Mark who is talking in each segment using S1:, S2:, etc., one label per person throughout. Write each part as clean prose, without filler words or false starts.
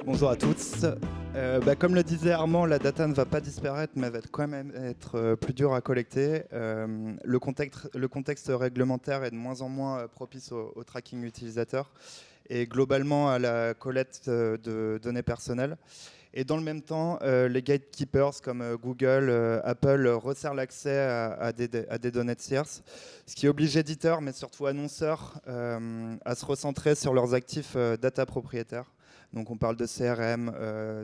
S1: Bonjour à tous. Comme le disait Armand, la data ne va pas disparaître, mais elle va quand même être plus dure à collecter. Le contexte réglementaire est de moins en moins propice au tracking utilisateur et globalement à la collecte de données personnelles. Et dans le même temps, les gatekeepers comme Google, Apple resserrent l'accès à des données de tierces, ce qui oblige éditeurs, mais surtout annonceurs, à se recentrer sur leurs actifs data propriétaires. Donc on parle de CRM,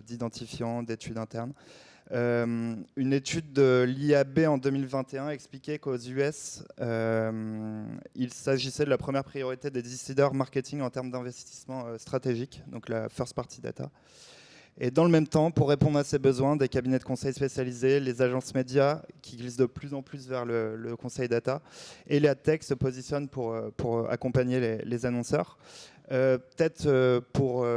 S1: d'identifiants, d'études internes. Une étude de l'IAB en 2021 expliquait qu'aux US, il s'agissait de la première priorité des décideurs marketing en termes d'investissement stratégique, donc la first party data. Et dans le même temps, pour répondre à ces besoins, des cabinets de conseil spécialisés, les agences médias qui glissent de plus en plus vers le conseil data, et les adtech se positionnent pour accompagner les annonceurs. Peut-être pour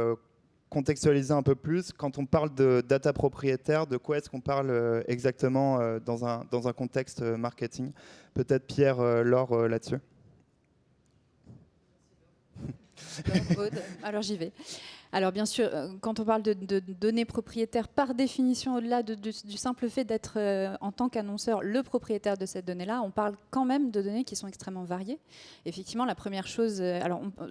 S1: contextualiser un peu plus, quand on parle de data propriétaire, de quoi est-ce qu'on parle exactement dans un contexte marketing? Peut-être Pierre, Laure, là-dessus.
S2: Alors j'y vais. Alors bien sûr, quand on parle de données propriétaires, par définition, au-delà du simple fait d'être en tant qu'annonceur le propriétaire de cette donnée-là, on parle quand même de données qui sont extrêmement variées. Effectivement, la première chose,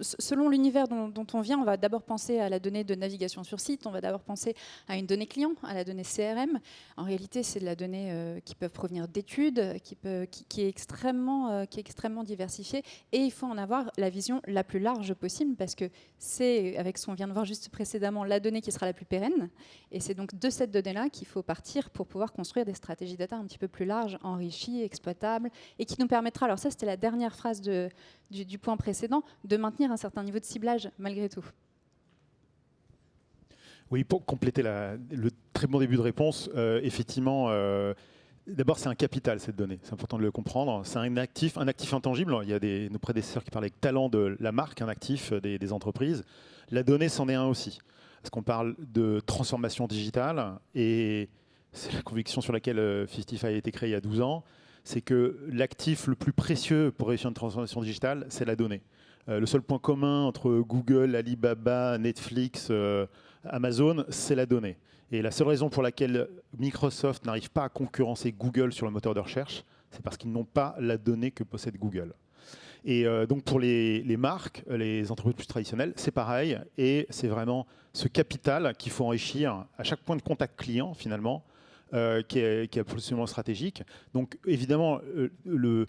S2: selon l'univers dont on vient, on va d'abord penser à la donnée de navigation sur site, on va d'abord penser à une donnée client, à la donnée CRM. En réalité, c'est de la donnée qui peut provenir d'études, qui est extrêmement diversifiée, et il faut en avoir la vision la plus large possible, parce que c'est, avec ce qu'on vient de voir juste précédemment, la donnée qui sera la plus pérenne. Et c'est donc de cette donnée-là qu'il faut partir pour pouvoir construire des stratégies data un petit peu plus larges, enrichies, exploitables, et qui nous permettra, alors ça c'était la dernière phrase du point précédent, de maintenir un certain niveau de ciblage malgré tout.
S3: Oui, pour compléter le très bon début de réponse, effectivement, d'abord c'est un capital cette donnée, c'est important de le comprendre. C'est un actif intangible. Il y a nos prédécesseurs qui parlaient avec talent de la marque, un actif des entreprises. La donnée, c'en est un aussi. Parce qu'on parle de transformation digitale, et c'est la conviction sur laquelle 55 a été créé il y a 12 ans, c'est que l'actif le plus précieux pour réussir une transformation digitale, c'est la donnée. Le seul point commun entre Google, Alibaba, Netflix, Amazon, c'est la donnée. Et la seule raison pour laquelle Microsoft n'arrive pas à concurrencer Google sur le moteur de recherche, c'est parce qu'ils n'ont pas la donnée que possède Google. Et donc pour les marques, les entreprises plus traditionnelles, c'est pareil. Et c'est vraiment ce capital qu'il faut enrichir à chaque point de contact client, finalement, qui est absolument stratégique. Donc évidemment, il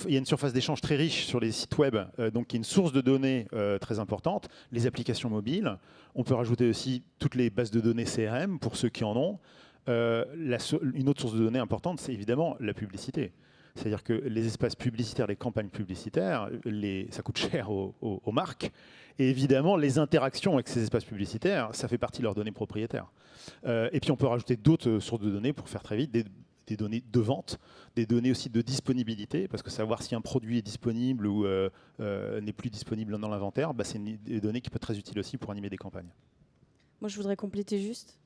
S3: y a une surface d'échange très riche sur les sites web, donc il y a une source de données très importante, les applications mobiles. On peut rajouter aussi toutes les bases de données CRM pour ceux qui en ont. Une autre source de données importante, c'est évidemment la publicité. C'est-à-dire que les espaces publicitaires, les campagnes publicitaires, ça coûte cher aux marques. Et évidemment, les interactions avec ces espaces publicitaires, ça fait partie de leurs données propriétaires. Et puis on peut rajouter d'autres sources de données pour faire très vite, des données de vente, des données aussi de disponibilité, parce que savoir si un produit est disponible ou n'est plus disponible dans l'inventaire, c'est des données qui peuvent être très utiles aussi pour animer des campagnes.
S4: Moi, je voudrais compléter juste.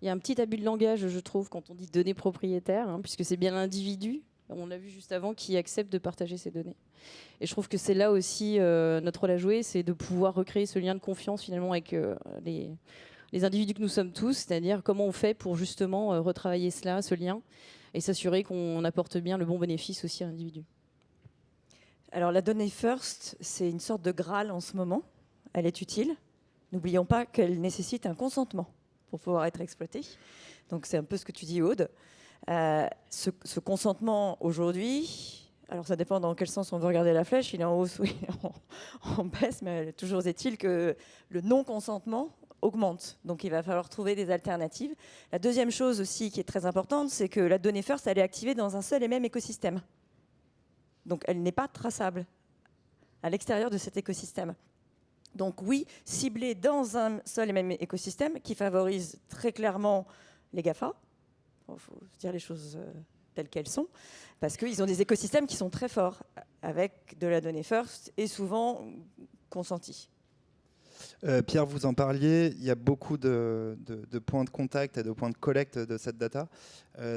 S4: Il y a un petit abus de langage, je trouve, quand on dit données propriétaires, puisque c'est bien l'individu, on l'a vu juste avant, qui accepte de partager ces données. Et je trouve que c'est là aussi notre rôle à jouer, c'est de pouvoir recréer ce lien de confiance finalement avec les individus que nous sommes tous, c'est-à-dire comment on fait pour justement retravailler cela, ce lien, et s'assurer qu'on apporte bien le bon bénéfice aussi à l'individu.
S5: Alors la donnée first, c'est une sorte de Graal en ce moment. Elle est utile. N'oublions pas qu'elle nécessite un consentement pour pouvoir être exploitée. Donc c'est un peu ce que tu dis, Aude. Ce consentement aujourd'hui, alors ça dépend dans quel sens on veut regarder la flèche, il est en hausse ou il est en baisse, mais toujours est-il que le non-consentement augmente. Donc il va falloir trouver des alternatives. La deuxième chose aussi qui est très importante, c'est que la donnée first, elle est activée dans un seul et même écosystème. Donc elle n'est pas traçable à l'extérieur de cet écosystème. Donc oui, ciblée dans un seul et même écosystème qui favorise très clairement les GAFA. Il faut dire les choses telles qu'elles sont, parce qu'ils ont des écosystèmes qui sont très forts, avec de la donnée first et souvent consentie.
S1: Pierre, vous en parliez, il y a beaucoup de points de contact et de points de collecte de cette data.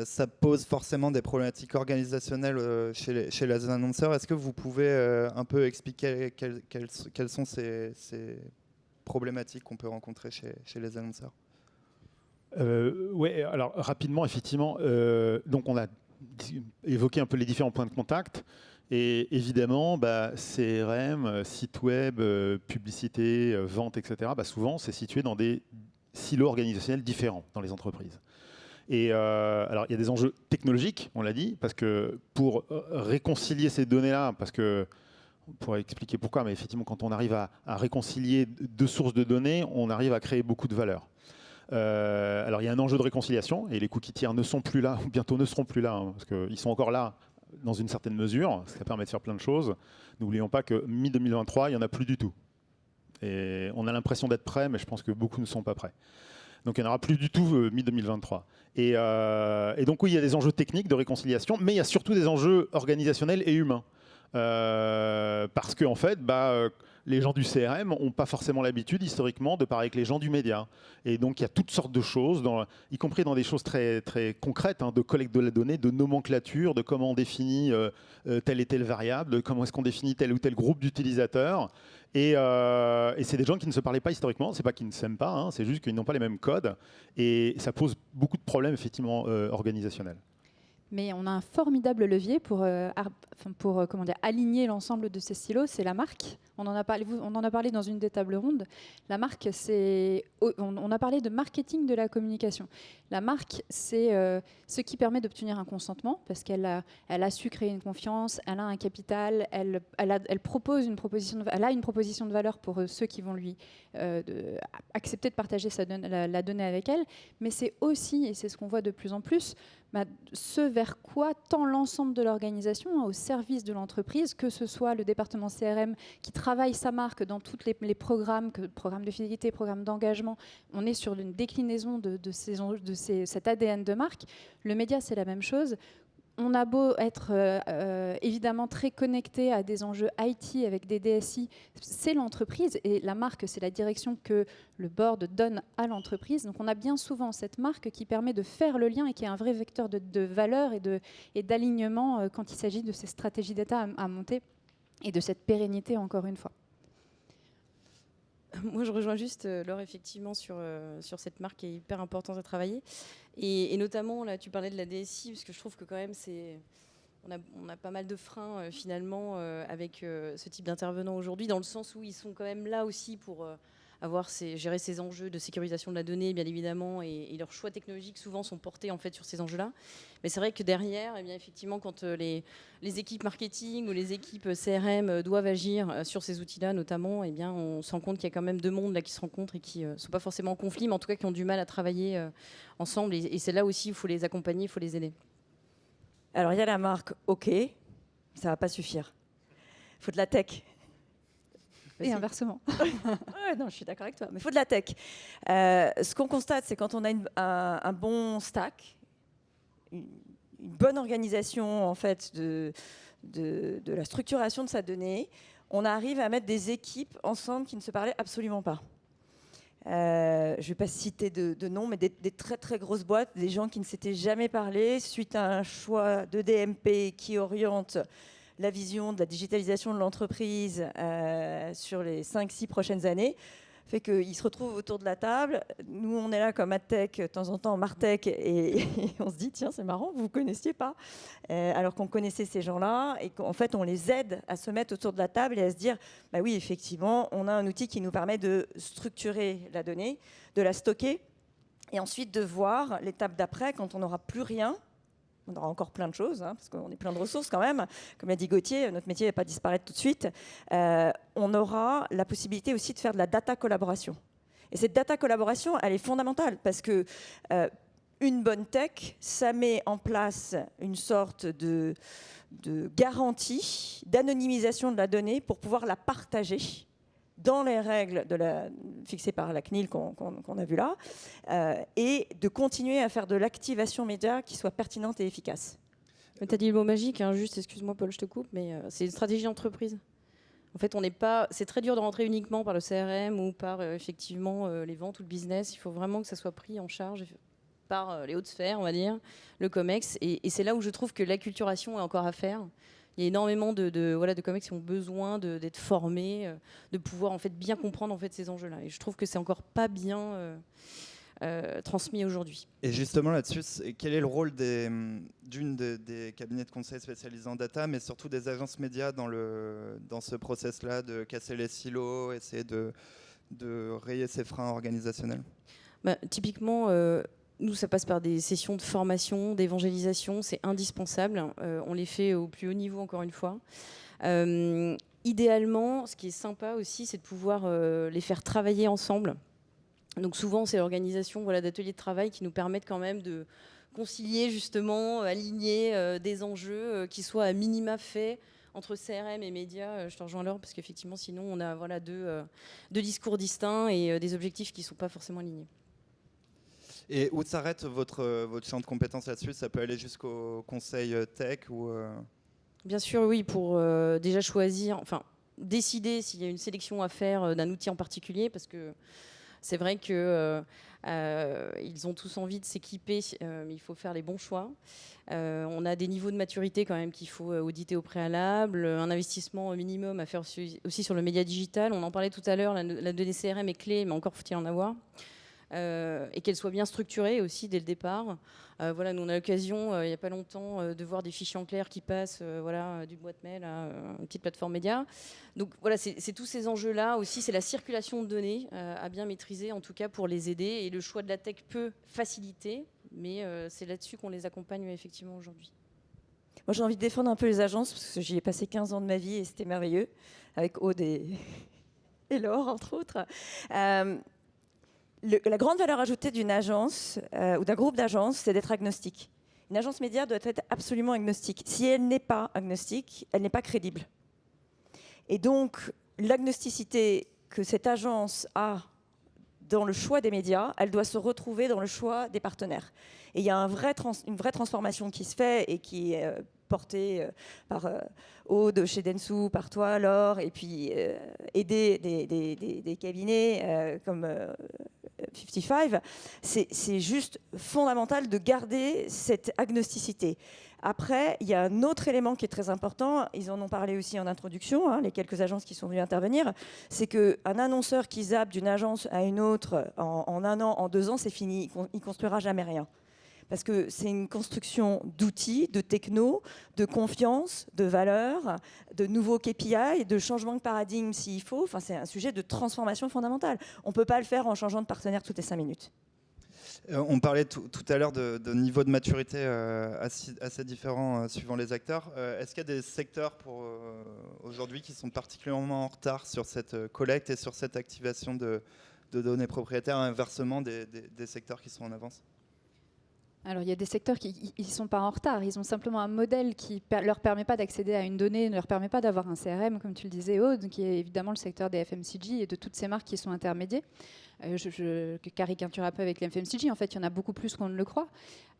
S1: Ça pose forcément des problématiques organisationnelles chez les annonceurs. Est-ce que vous pouvez un peu expliquer quelles sont ces problématiques qu'on peut rencontrer chez les annonceurs.
S3: Oui, alors rapidement, effectivement, donc on a évoqué un peu les différents points de contact. Et évidemment, CRM, site web, publicité, vente, etc., souvent, c'est situé dans des silos organisationnels différents dans les entreprises. Et alors, il y a des enjeux technologiques, on l'a dit, parce que pour réconcilier ces données-là, parce que on pourrait expliquer pourquoi, mais effectivement, quand on arrive à réconcilier deux sources de données, on arrive à créer beaucoup de valeur. Alors, il y a un enjeu de réconciliation, et les cookies tiers ne sont plus là, ou bientôt ne seront plus là, hein, parce qu'ils sont encore là dans une certaine mesure, ça permet de faire plein de choses. N'oublions pas que mi-2023, il n'y en a plus du tout. Et on a l'impression d'être prêt, mais je pense que beaucoup ne sont pas prêts. Donc il n'y en aura plus du tout mi-2023. Et donc oui, il y a des enjeux techniques de réconciliation, mais il y a surtout des enjeux organisationnels et humains. Parce qu'en fait, les gens du CRM n'ont pas forcément l'habitude historiquement de parler avec les gens du média. Et donc il y a toutes sortes de choses, y compris dans des choses très, très concrètes, de collecte de la donnée, de nomenclature, de comment on définit telle et telle variable, de comment est-ce qu'on définit tel ou tel groupe d'utilisateurs. Et c'est des gens qui ne se parlaient pas historiquement, c'est pas qu'ils ne s'aiment pas, c'est juste qu'ils n'ont pas les mêmes codes. Et ça pose beaucoup de problèmes effectivement organisationnels.
S2: Mais on a un formidable levier pour aligner l'ensemble de ces silos, c'est la marque. On en a parlé dans une des tables rondes. La marque, on a parlé de marketing de la communication. La marque, c'est ce qui permet d'obtenir un consentement, parce qu'elle a su créer une confiance, elle a un capital, elle propose une proposition de valeur pour ceux qui vont lui accepter de partager la donnée avec elle. Mais c'est aussi, et c'est ce qu'on voit de plus en plus, ce vers quoi tend l'ensemble de l'organisation au service de l'entreprise, que ce soit le département CRM qui travaille sa marque dans tous les programmes, programmes de fidélité, programmes d'engagement. On est sur une déclinaison de cet ADN de marque. Le média, c'est la même chose. On a beau être évidemment très connecté à des enjeux IT avec des DSI, c'est l'entreprise et la marque, c'est la direction que le board donne à l'entreprise. Donc on a bien souvent cette marque qui permet de faire le lien et qui est un vrai vecteur de valeur et d'alignement quand il s'agit de ces stratégies data à monter et de cette pérennité encore une fois.
S4: Moi, je rejoins juste Laure, effectivement, sur cette marque qui est hyper importante à travailler. Et notamment, là, tu parlais de la DSI, parce que je trouve que quand même, on a pas mal de freins, finalement, avec ce type d'intervenants aujourd'hui, dans le sens où ils sont quand même là aussi pour gérer ces enjeux de sécurisation de la donnée, bien évidemment, et leurs choix technologiques, souvent, sont portés, en fait, sur ces enjeux-là. Mais c'est vrai que derrière, eh bien, effectivement, quand les équipes marketing ou les équipes CRM doivent agir sur ces outils-là, notamment, eh bien, on se rend compte qu'il y a quand même deux mondes là, qui se rencontrent et qui ne sont pas forcément en conflit, mais en tout cas qui ont du mal à travailler ensemble. Et c'est là aussi où il faut les accompagner, il faut les aider.
S5: Alors, il y a la marque, OK, ça ne va pas suffire. Il faut de la tech.
S2: Et inversement.
S5: Non, je suis d'accord avec toi, mais il faut de la tech. Ce qu'on constate, c'est quand on a un bon stack, une bonne organisation en fait de la structuration de sa donnée, on arrive à mettre des équipes ensemble qui ne se parlaient absolument pas. Je ne vais pas citer de noms, mais des très très grosses boîtes, des gens qui ne s'étaient jamais parlé suite à un choix de DMP qui oriente la vision de la digitalisation de l'entreprise sur les 5-6 prochaines années, fait qu'ils se retrouvent autour de la table. Nous, on est là comme AdTech, de temps en temps, Martech, et on se dit, tiens, c'est marrant, vous ne connaissiez pas. Alors qu'on connaissait ces gens-là, et qu'en fait, on les aide à se mettre autour de la table et à se dire, bah oui, effectivement, on a un outil qui nous permet de structurer la donnée, de la stocker, et ensuite de voir l'étape d'après, quand on n'aura plus rien. On aura encore plein de choses, parce qu'on est plein de ressources quand même. Comme l'a dit Gauthier, notre métier ne va pas disparaître tout de suite. On aura la possibilité aussi de faire de la data collaboration. Et cette data collaboration, elle est fondamentale parce que une bonne tech, ça met en place une sorte de garantie d'anonymisation de la donnée pour pouvoir la partager dans les règles fixées par la CNIL qu'on a vu là, et de continuer à faire de l'activation média qui soit pertinente et efficace.
S4: Tu as dit le mot magique, juste, excuse-moi Paul, je te coupe, mais c'est une stratégie d'entreprise. En fait, c'est très dur de rentrer uniquement par le CRM ou par effectivement les ventes ou le business. Il faut vraiment que ça soit pris en charge par les hautes sphères, on va dire, le COMEX. Et c'est là où je trouve que l'acculturation est encore à faire Il y a énormément de comex qui ont besoin d'être formés, de pouvoir en fait bien comprendre en fait ces enjeux-là. Et je trouve que c'est encore pas bien transmis aujourd'hui.
S1: Et justement là-dessus, quel est le rôle des cabinets de conseil spécialisés en data, mais surtout des agences médias dans ce process-là de casser les silos, essayer de rayer ces freins organisationnels?
S4: Typiquement, nous, ça passe par des sessions de formation, d'évangélisation, c'est indispensable. On les fait au plus haut niveau, encore une fois. Idéalement, ce qui est sympa aussi, c'est de pouvoir les faire travailler ensemble. Donc souvent, c'est l'organisation d'ateliers de travail qui nous permettent quand même de concilier, justement, aligner des enjeux qui soient à minima faits entre CRM et médias. Je te rejoins Laure, parce qu'effectivement, sinon, on a deux discours distincts et des objectifs qui ne sont pas forcément alignés.
S1: Et où s'arrête votre champ de compétences là-dessus? Ça peut aller jusqu'au conseil tech ou
S4: Bien sûr, oui, pour déjà choisir, enfin, décider s'il y a une sélection à faire d'un outil en particulier, parce que c'est vrai qu'ils ont tous envie de s'équiper, mais il faut faire les bons choix. On a des niveaux de maturité quand même qu'il faut auditer au préalable, un investissement minimum à faire aussi sur le média digital. On en parlait tout à l'heure, la donnée CRM est clé, mais encore faut-il en avoir. Et qu'elle soit bien structurée aussi dès le départ. Nous on a l'occasion, il n'y a pas longtemps, de voir des fichiers en clair qui passent d'une boîte mail à une petite plateforme média. Donc c'est tous ces enjeux-là aussi, c'est la circulation de données à bien maîtriser, en tout cas pour les aider. Et le choix de la tech peut faciliter, mais c'est là-dessus qu'on les accompagne effectivement aujourd'hui.
S5: Moi, j'ai envie de défendre un peu les agences, parce que j'y ai passé 15 ans de ma vie et c'était merveilleux, avec Aude et Laure, entre autres. La grande valeur ajoutée d'une agence ou d'un groupe d'agences, c'est d'être agnostique. Une agence média doit être absolument agnostique. Si elle n'est pas agnostique, elle n'est pas crédible. Et donc, l'agnosticité que cette agence a dans le choix des médias, elle doit se retrouver dans le choix des partenaires. Et il y a une vraie transformation qui se fait et qui est portée par Aude chez Dentsu, par toi, Laure, et puis aider des cabinets comme 55. C'est juste fondamental de garder cette agnosticité. Après, il y a un autre élément qui est très important, ils en ont parlé aussi en introduction, les quelques agences qui sont venues intervenir, c'est qu'un annonceur qui zappe d'une agence à une autre en 1 an, en 2 ans, c'est fini, il ne construira jamais rien. Parce que c'est une construction d'outils, de techno, de confiance, de valeurs, de nouveaux KPI, de changement de paradigme s'il faut. Enfin, c'est un sujet de transformation fondamentale. On ne peut pas le faire en changeant de partenaire toutes les 5 minutes.
S1: On parlait tout à l'heure de niveau de maturité assez différents suivant les acteurs. Est-ce qu'il y a des secteurs aujourd'hui qui sont particulièrement en retard sur cette collecte et sur cette activation de données propriétaires, inversement des secteurs qui sont en avance?
S2: Alors, il y a des secteurs qui ne sont pas en retard. Ils ont simplement un modèle qui ne leur permet pas d'accéder à une donnée, ne leur permet pas d'avoir un CRM, comme tu le disais, Aude, qui est évidemment le secteur des FMCG et de toutes ces marques qui sont intermédiaires. Je caricature un peu avec les FMCG. En fait, il y en a beaucoup plus qu'on ne le croit.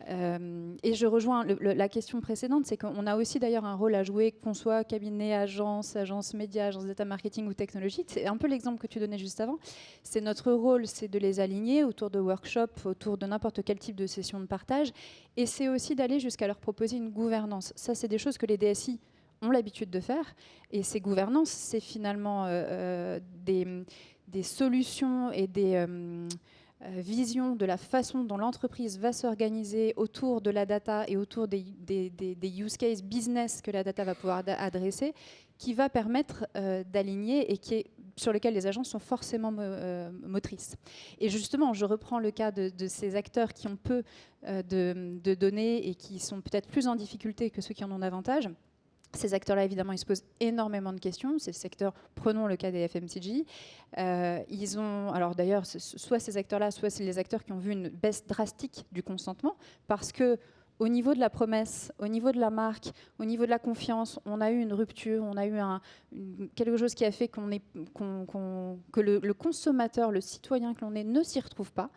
S2: Et je rejoins la question précédente, c'est qu'on a aussi d'ailleurs un rôle à jouer, qu'on soit cabinet, agence média, agence data marketing ou technologie. C'est un peu l'exemple que tu donnais juste avant. C'est notre rôle, c'est de les aligner autour de workshops, autour de n'importe quel type de session de partage. Et c'est aussi d'aller jusqu'à leur proposer une gouvernance. Ça, c'est des choses que les DSI ont l'habitude de faire. Et ces gouvernances, c'est finalement des solutions et des visions de la façon dont l'entreprise va s'organiser autour de la data et autour des use cases business que la data va pouvoir adresser, qui va permettre d'aligner et sur lequel les agences sont forcément motrices. Et justement, je reprends le cas de ces acteurs qui ont peu de données et qui sont peut-être plus en difficulté que ceux qui en ont davantage. Ces acteurs-là, évidemment, ils se posent énormément de questions. Ces secteurs, prenons le cas des FMCG. Ils ont, alors d'ailleurs, soit ces acteurs-là, soit c'est les acteurs qui ont vu une baisse drastique du consentement, parce que au niveau de la promesse, au niveau de la marque, au niveau de la confiance, on a eu une rupture, on a eu quelque chose qui a fait que le consommateur, le citoyen que l'on est, ne s'y retrouve pas.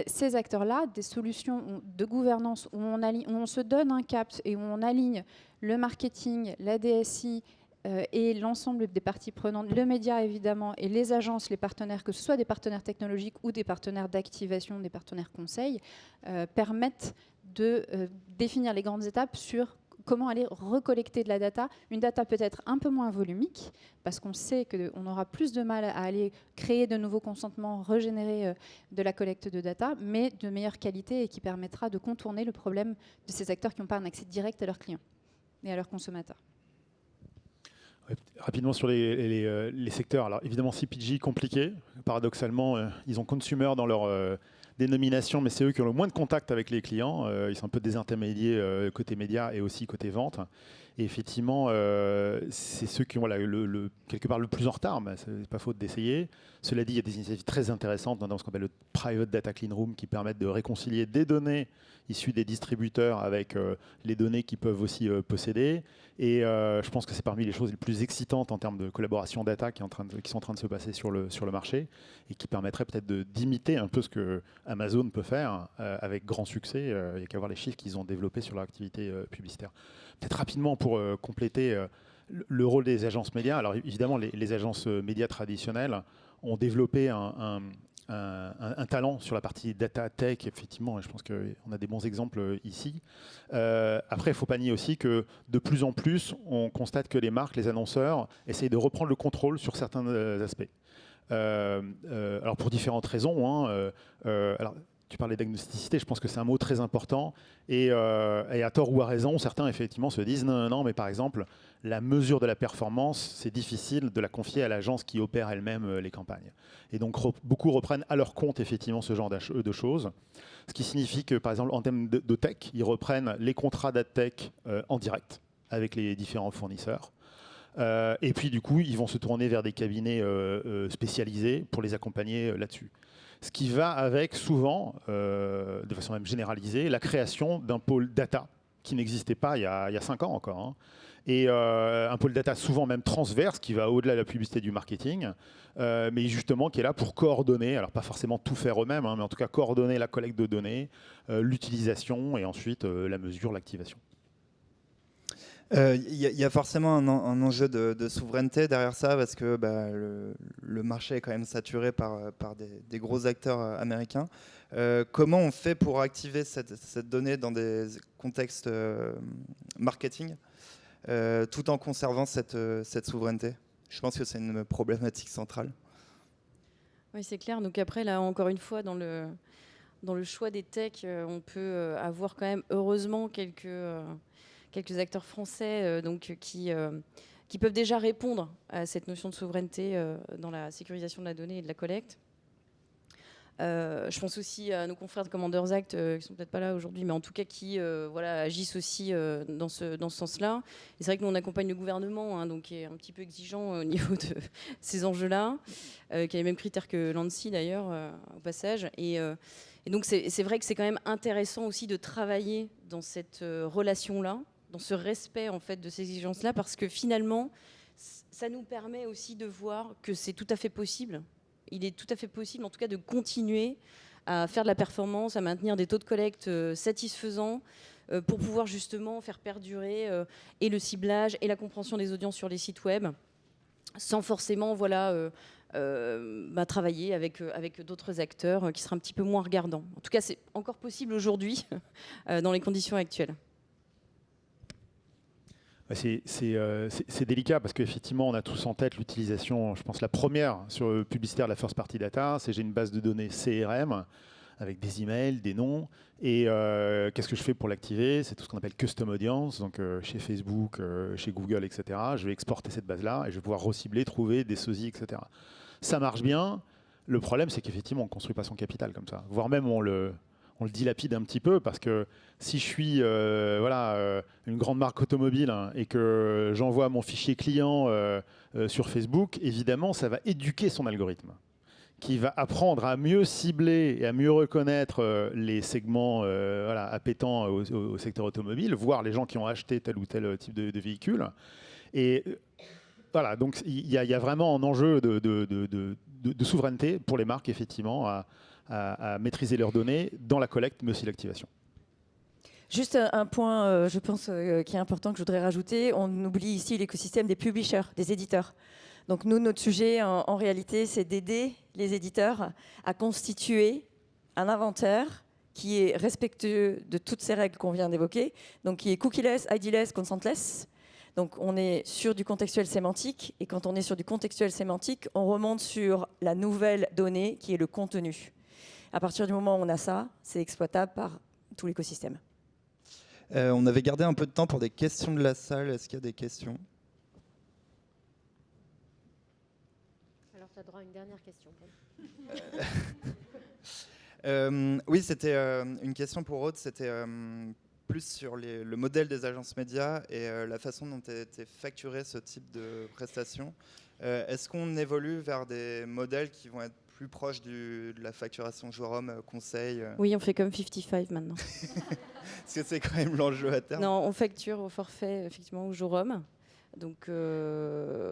S2: Ces acteurs-là, des solutions de gouvernance où on se donne un cap et où on aligne le marketing, la DSI et l'ensemble des parties prenantes, le média évidemment, et les agences, les partenaires, que ce soit des partenaires technologiques ou des partenaires d'activation, des partenaires conseils, permettent de définir les grandes étapes sur comment aller recollecter de la data, une data peut-être un peu moins volumique, parce qu'on sait qu'on aura plus de mal à aller créer de nouveaux consentements, régénérer de la collecte de data, mais de meilleure qualité et qui permettra de contourner le problème de ces acteurs qui n'ont pas un accès direct à leurs clients et à leurs consommateurs.
S3: Ouais, rapidement sur les secteurs. Alors évidemment CPG compliqué. Paradoxalement, ils ont consumer dans leur dénomination, mais c'est eux qui ont le moins de contact avec les clients. Ils sont un peu des intermédiaires côté médias et aussi côté vente. Et effectivement, c'est ceux qui ont quelque part le plus en retard, mais c'est pas faute d'essayer. Cela dit, il y a des initiatives très intéressantes dans ce qu'on appelle le Private Data Clean Room qui permettent de réconcilier des données issues des distributeurs avec les données qu'ils peuvent aussi posséder. Et je pense que c'est parmi les choses les plus excitantes en termes de collaboration data qui sont en train de se passer sur le marché et qui permettraient peut-être d'imiter un peu ce que Amazon peut faire avec grand succès. Il n'y a qu'à voir les chiffres qu'ils ont développés sur leur activité publicitaire. Peut-être rapidement pour compléter le rôle des agences médias. Alors évidemment, les agences médias traditionnelles ont développé un talent sur la partie data tech, effectivement, et je pense qu'on a des bons exemples ici. Après, il ne faut pas nier aussi que de plus en plus, on constate que les marques, les annonceurs, essayent de reprendre le contrôle sur certains aspects. Alors pour différentes raisons. Alors, tu parlais d'agnosticité, je pense que c'est un mot très important. Et à tort ou à raison, certains effectivement se disent non, mais par exemple, la mesure de la performance, c'est difficile de la confier à l'agence qui opère elle-même les campagnes. Et donc beaucoup reprennent à leur compte effectivement ce genre de choses. Ce qui signifie que par exemple en termes de tech, ils reprennent les contrats d'adtech en direct avec les différents fournisseurs. Et puis du coup, ils vont se tourner vers des cabinets spécialisés pour les accompagner là-dessus. Ce qui va avec souvent, de façon même généralisée, la création d'un pôle data qui n'existait pas il y a 5 ans encore. Hein. Et un pôle data souvent même transverse qui va au-delà de la publicité du marketing, mais justement qui est là pour coordonner, alors pas forcément tout faire eux-mêmes, hein, mais en tout cas coordonner la collecte de données, l'utilisation et ensuite la mesure, l'activation.
S1: Il y a forcément un enjeu de souveraineté derrière ça parce que le marché est quand même saturé par des gros acteurs américains. Comment on fait pour activer cette donnée dans des contextes marketing tout en conservant cette souveraineté? Je pense que c'est une problématique centrale.
S4: Oui, c'est clair. Donc après, là, encore une fois, dans le choix des techs, on peut avoir quand même, heureusement, quelques acteurs français qui peuvent déjà répondre à cette notion de souveraineté dans la sécurisation de la donnée et de la collecte. Je pense aussi à nos confrères de Commanders Act, qui ne sont peut-être pas là aujourd'hui, mais en tout cas qui agissent aussi dans ce sens-là. Et c'est vrai que nous, on accompagne le gouvernement, hein, donc qui est un petit peu exigeant au niveau de ces enjeux-là, qui a les mêmes critères que l'ANSSI d'ailleurs, au passage. Et donc c'est vrai que c'est quand même intéressant aussi de travailler dans cette relation-là, dans ce respect en fait de ces exigences-là, parce que finalement, ça nous permet aussi de voir que c'est tout à fait possible. Il est tout à fait possible, en tout cas, de continuer à faire de la performance, à maintenir des taux de collecte satisfaisants pour pouvoir justement faire perdurer et le ciblage et la compréhension des audiences sur les sites web, sans forcément travailler avec d'autres acteurs qui seraient un petit peu moins regardants. En tout cas, c'est encore possible aujourd'hui dans les conditions actuelles.
S3: C'est délicat parce qu'effectivement, on a tous en tête l'utilisation, je pense la première sur le publicitaire de la first party data, c'est j'ai une base de données CRM avec des emails, des noms, et qu'est-ce que je fais pour l'activer? C'est tout ce qu'on appelle custom audience, donc chez Facebook, chez Google, etc. Je vais exporter cette base-là et je vais pouvoir recibler, trouver des sosies, etc. Ça marche bien. Le problème, c'est qu'effectivement, on ne construit pas son capital comme ça, voire même on le dilapide un petit peu parce que si je suis une grande marque automobile et que j'envoie mon fichier client sur Facebook, évidemment, ça va éduquer son algorithme qui va apprendre à mieux cibler et à mieux reconnaître les segments appétants au secteur automobile, voire les gens qui ont acheté tel ou tel type de véhicule. Et voilà, donc il y a vraiment un enjeu de souveraineté pour les marques, effectivement, à maîtriser leurs données dans la collecte, mais aussi l'activation.
S5: Juste un point, je pense, qui est important que je voudrais rajouter. On oublie ici l'écosystème des publishers, des éditeurs. Donc nous, notre sujet, en réalité, c'est d'aider les éditeurs à constituer un inventaire qui est respectueux de toutes ces règles qu'on vient d'évoquer, donc qui est cookieless, ID-less, consentless. Donc on est sur du contextuel sémantique, et quand on est sur du contextuel sémantique, on remonte sur la nouvelle donnée qui est le contenu. À partir du moment où on a ça, c'est exploitable par tout l'écosystème.
S1: On avait gardé un peu de temps pour des questions de la salle. Est-ce qu'il y a des questions ?
S6: Alors, tu as droit à une dernière question.
S1: Oui, c'était une question pour Aude. C'était plus sur le modèle des agences médias et la façon dont était facturé ce type de prestations. Est-ce qu'on évolue vers des modèles qui vont être plus proches de la facturation jour homme, conseil
S4: Oui, on fait comme 55 maintenant.
S1: Parce que c'est quand même l'enjeu à terme.
S4: Non, on facture au forfait, effectivement, au jour homme. Donc,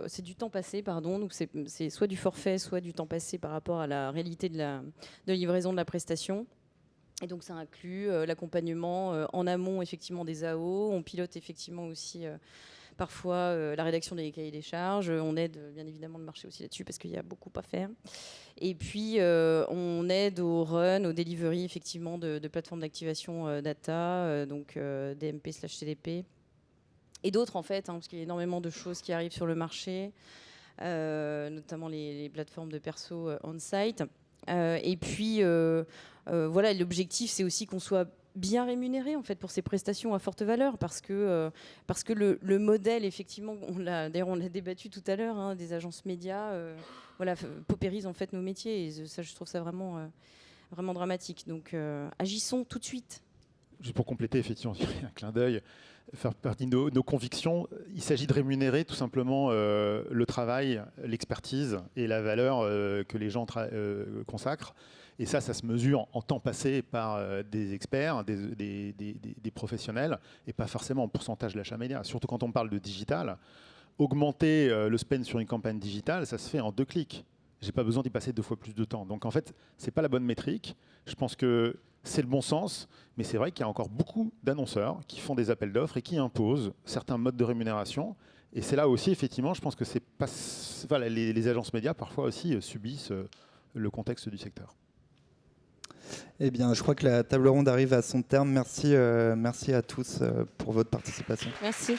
S4: c'est du temps passé, pardon. Donc, c'est soit du forfait, soit du temps passé par rapport à la réalité de livraison de la prestation. Et donc, ça inclut l'accompagnement en amont, effectivement, des AO. On pilote, effectivement, aussi parfois la rédaction des cahiers des charges. On aide, bien évidemment, le marché aussi là-dessus parce qu'il y a beaucoup à faire. Et puis, on aide au run, au delivery, effectivement, de plateformes d'activation data, donc DMP/CDP. Et d'autres, en fait, parce qu'il y a énormément de choses qui arrivent sur le marché, notamment les plateformes de perso on-site. Et puis, voilà, l'objectif, c'est aussi qu'on soit bien rémunéré, en fait, pour ces prestations à forte valeur, parce que le modèle, effectivement, d'ailleurs, on l'a débattu tout à l'heure, des agences médias, voilà, paupérise, en fait, nos métiers. Et ça, je trouve ça vraiment, vraiment dramatique. Donc, agissons tout de suite.
S3: Juste pour compléter, effectivement, un clin d'œil, faire partie de nos convictions, il s'agit de rémunérer tout simplement le travail, l'expertise et la valeur que les gens consacrent. Et ça se mesure en temps passé par des experts, des professionnels, et pas forcément en pourcentage de l'achat média. Surtout quand on parle de digital, augmenter le spend sur une campagne digitale, ça se fait en 2 clics. J'ai pas besoin d'y passer 2 fois plus de temps. Donc en fait, c'est pas la bonne métrique. Je pense que c'est le bon sens, mais c'est vrai qu'il y a encore beaucoup d'annonceurs qui font des appels d'offres et qui imposent certains modes de rémunération. Et c'est là aussi, effectivement, je pense que c'est pas, voilà, les agences médias parfois aussi subissent le contexte du secteur.
S1: Eh bien, je crois que la table ronde arrive à son terme. Merci à tous pour votre participation.
S4: Merci.